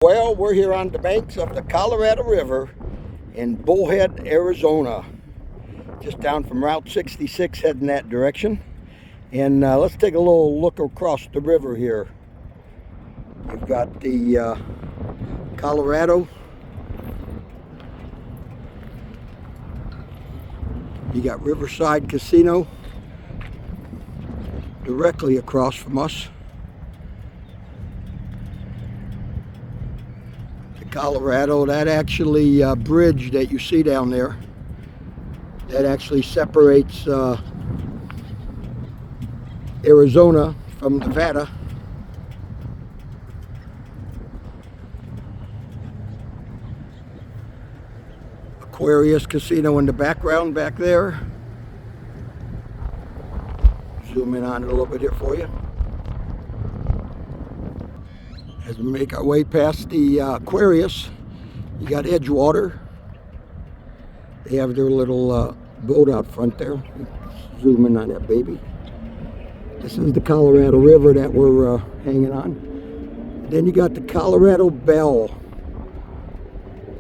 Well, we're here on the banks of the Colorado River in Bullhead, Arizona. Just down from Route 66 heading that direction. And let's take a little look across the river here. You've got the Colorado. You got Riverside Casino directly across from us. Colorado, that actually bridge that you see down there, that actually separates Arizona from Nevada. Aquarius Casino in the background back there. Zoom in on it a little bit here for you. As we make our way past the Aquarius, you got Edgewater. They have their little boat out front there. Zoom in on that baby. This is the Colorado River that we're hanging on. And then you got the Colorado Bell.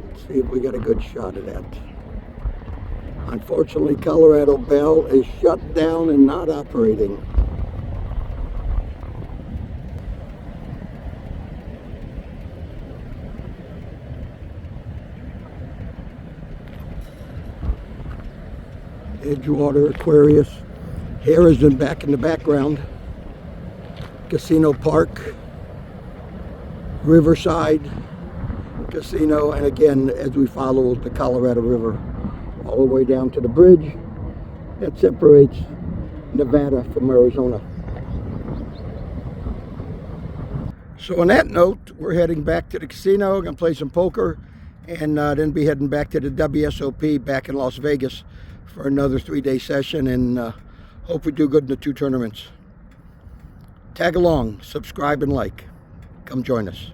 Let's see if we got a good shot of that. Unfortunately, Colorado Bell is shut down and not operating. Edgewater, Aquarius, Harrison back in the background, Casino Park, Riverside Casino, and again, as we follow the Colorado River all the way down to the bridge that separates Nevada from Arizona. So on that note, we're heading back to the casino, gonna play some poker, and then be heading back to the WSOP back in Las Vegas for another 3-day session, and hope we do good in the 2 tournaments. Tag along, subscribe and like. Come join us.